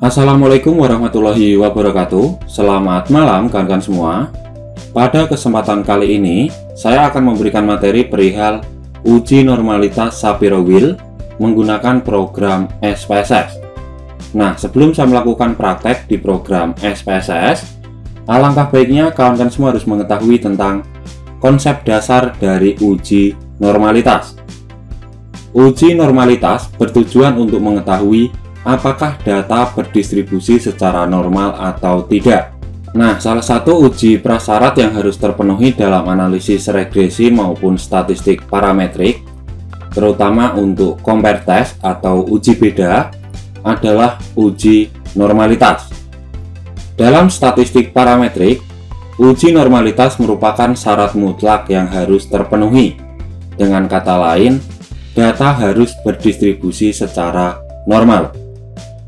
Assalamualaikum warahmatullahi wabarakatuh. Selamat malam kawan-kawan semua. Pada kesempatan kali ini, saya akan memberikan materi perihal uji normalitas Shapiro Wheel menggunakan program SPSS. Nah, sebelum saya melakukan praktek di program SPSS, alangkah baiknya kawan-kawan semua harus mengetahui tentang konsep dasar dari uji normalitas. Uji normalitas bertujuan untuk mengetahui apakah data berdistribusi secara normal atau tidak. Nah, salah satu uji prasyarat yang harus terpenuhi dalam analisis regresi maupun statistik parametrik, terutama untuk compare test atau uji beda, adalah uji normalitas. Dalam statistik parametrik, uji normalitas merupakan syarat mutlak yang harus terpenuhi. Dengan kata lain, data harus berdistribusi secara normal.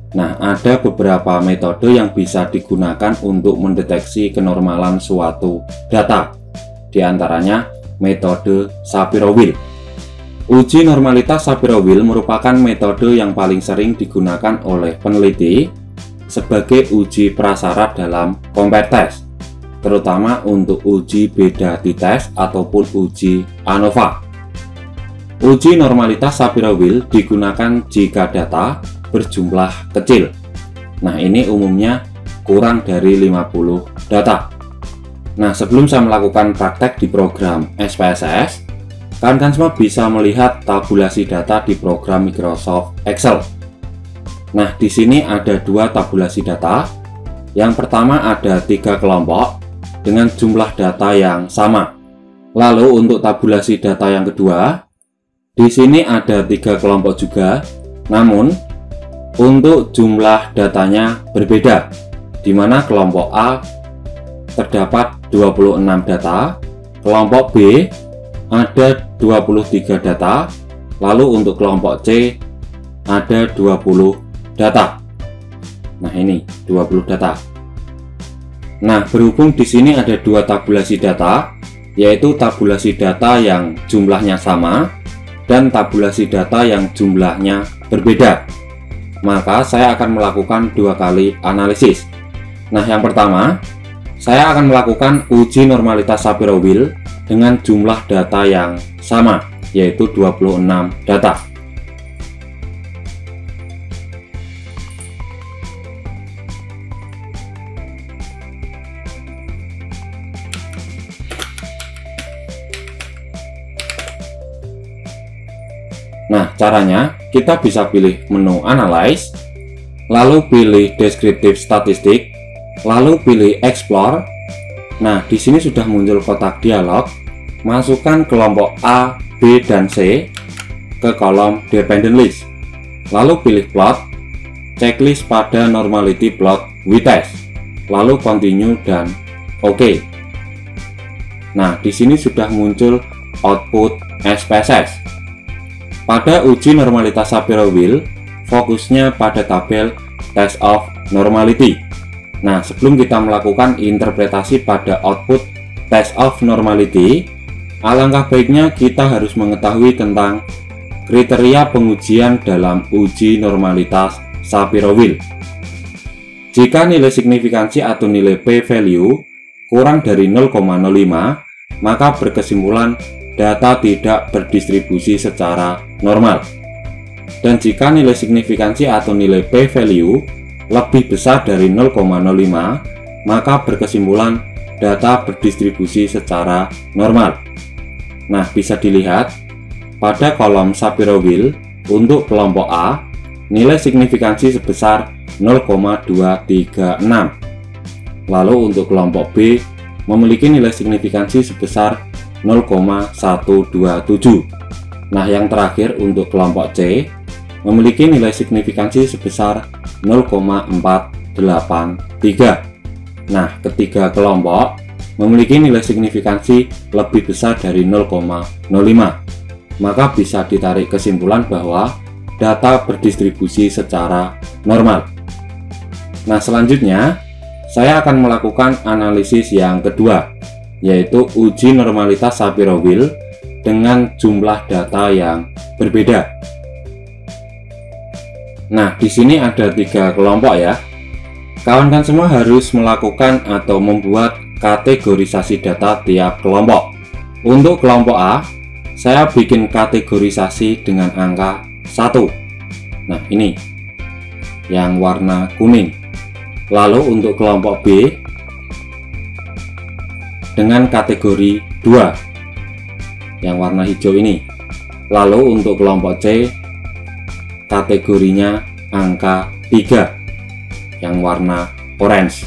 Nah, ada beberapa metode yang bisa digunakan untuk mendeteksi kenormalan suatu data. Di antaranya, metode Shapiro Wheel. Uji normalitas Shapiro Wheel merupakan metode yang paling sering digunakan oleh peneliti sebagai uji prasyarat dalam compare test, terutama untuk uji beda t-test ataupun uji ANOVA. Uji normalitas Shapiro Wheel digunakan jika data berjumlah kecil. Nah, ini umumnya kurang dari 50 data. Nah, sebelum saya melakukan praktek di program SPSS, kalian semua bisa melihat tabulasi data di program Microsoft Excel. Nah, di sini ada dua tabulasi data. Yang pertama ada 3 kelompok dengan jumlah data yang sama. Lalu untuk tabulasi data yang kedua, di sini ada 3 kelompok juga, namun untuk jumlah datanya berbeda, di mana kelompok A terdapat 26 data, kelompok B ada 23 data, lalu untuk kelompok C ada 20 data. Nah, ini 20 data. Nah, berhubung di sini ada dua tabulasi data, yaitu tabulasi data yang jumlahnya sama dan tabulasi data yang jumlahnya berbeda, maka saya akan melakukan 2 kali analisis. Nah, yang pertama, saya akan melakukan uji normalitas Shapiro Wheel dengan jumlah data yang sama, yaitu 26 data. Nah, caranya kita bisa pilih menu Analyze, lalu pilih Descriptive Statistic, lalu pilih Explore. Nah, di sini sudah muncul kotak dialog. Masukkan kelompok A, B, dan C ke kolom Dependent List. Lalu pilih Plot, checklist pada Normality Plot with Test. Lalu Continue dan OK. Nah, di sini sudah muncul output SPSS. Pada uji normalitas Shapiro Wheel, fokusnya pada tabel Test of Normality. Nah, sebelum kita melakukan interpretasi pada output Test of Normality, alangkah baiknya kita harus mengetahui tentang kriteria pengujian dalam uji normalitas Shapiro Wheel. Jika nilai signifikansi atau nilai p-value kurang dari 0,05, maka berkesimpulan data tidak berdistribusi secara normal. Dan jika nilai signifikansi atau nilai p-value lebih besar dari 0,05, maka berkesimpulan data berdistribusi secara normal. Nah, bisa dilihat pada kolom Shapiro Wheel untuk kelompok A, nilai signifikansi sebesar 0,236. Lalu untuk kelompok B memiliki nilai signifikansi sebesar 0,127. Nah, yang terakhir untuk kelompok C memiliki nilai signifikansi sebesar 0,483. Nah, ketiga kelompok memiliki nilai signifikansi lebih besar dari 0,05, maka bisa ditarik kesimpulan bahwa data berdistribusi secara normal. Nah, selanjutnya saya akan melakukan analisis yang kedua, yaitu uji normalitas Shapiro Wheel dengan jumlah data yang berbeda. Nah, di sini ada 3 kelompok ya. kawan-kawan semua harus melakukan atau membuat kategorisasi data tiap kelompok. Untuk kelompok A, saya bikin kategorisasi dengan angka 1. Nah, ini yang warna kuning. Lalu untuk kelompok B dengan kategori 2 yang warna hijau ini. Lalu untuk kelompok C kategorinya angka 3 yang warna orange.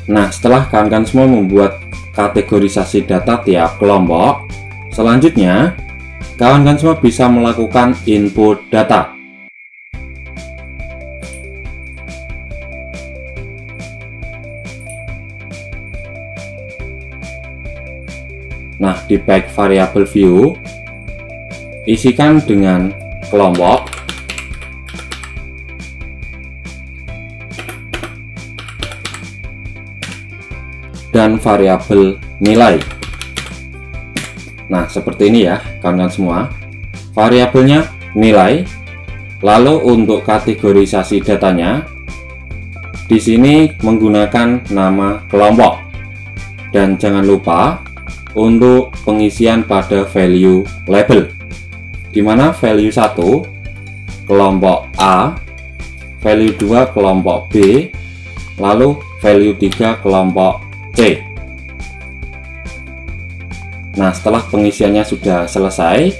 Nah, setelah kawan-kawan semua membuat kategorisasi data tiap kelompok, selanjutnya kawan-kawan semua bisa melakukan input data. Nah, di back variable view isikan dengan kelompok dan variabel nilai. Nah, seperti ini ya kawan-kawan semua. Variabelnya nilai. Lalu untuk kategorisasi datanya di sini menggunakan nama kelompok. Dan jangan lupa untuk pengisian pada value label, di mana value 1 kelompok A, value 2 kelompok B, lalu value 3 kelompok C. Nah, setelah pengisiannya sudah selesai,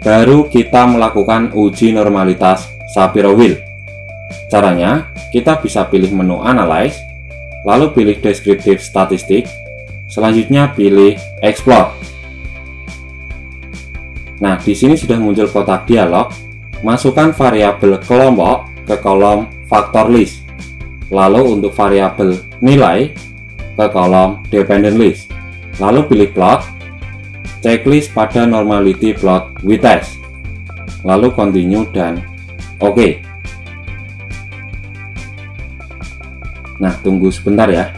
baru kita melakukan uji normalitas Shapiro Wheel. Caranya, kita bisa pilih menu Analyze, lalu pilih Descriptive Statistic, selanjutnya pilih Explore. Nah, di sini sudah muncul kotak dialog. Masukkan variabel kelompok ke kolom Factor List. Lalu untuk variabel nilai ke kolom Dependent List. Lalu pilih Plot, checklist pada Normality Plot with Test. Lalu Continue dan OK. Nah, tunggu sebentar ya.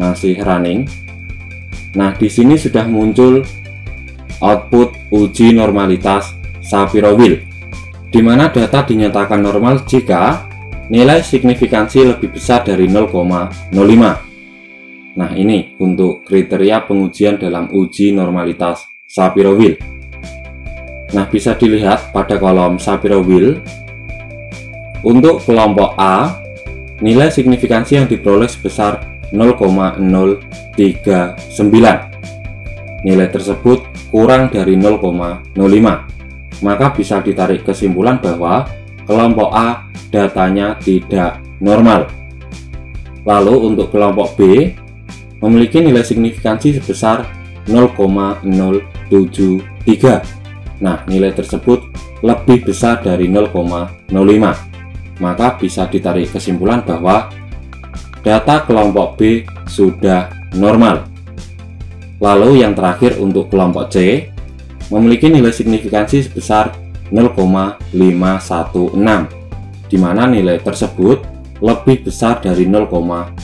Masih running. Nah, di sini sudah muncul output uji normalitas Shapiro Wheel, di mana data dinyatakan normal jika nilai signifikansi lebih besar dari 0,05. Nah, ini untuk kriteria pengujian dalam uji normalitas Shapiro Wheel. Nah, bisa dilihat pada kolom Shapiro Wheel. Untuk kelompok A, nilai signifikansi yang diperoleh sebesar 0,039. Nilai tersebut kurang dari 0,05. Maka bisa ditarik kesimpulan bahwa kelompok A datanya tidak normal. Lalu untuk kelompok B memiliki nilai signifikansi sebesar 0,073. Nah, nilai tersebut lebih besar dari 0,05. Maka bisa ditarik kesimpulan bahwa data kelompok B sudah normal. Lalu yang terakhir untuk kelompok C memiliki nilai signifikansi sebesar 0,516, di mana nilai tersebut lebih besar dari 0,05.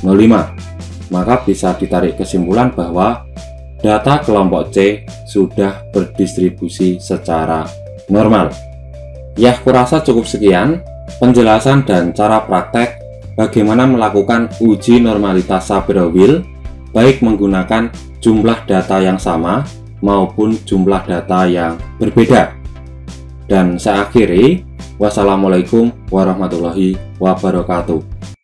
Maka bisa ditarik kesimpulan bahwa data kelompok C sudah berdistribusi secara normal. Ya, kurasa cukup sekian penjelasan dan cara praktek bagaimana melakukan uji normalitas Shapiro Wheel, baik menggunakan jumlah data yang sama maupun jumlah data yang berbeda. Dan saya akhiri, wassalamualaikum warahmatullahi wabarakatuh.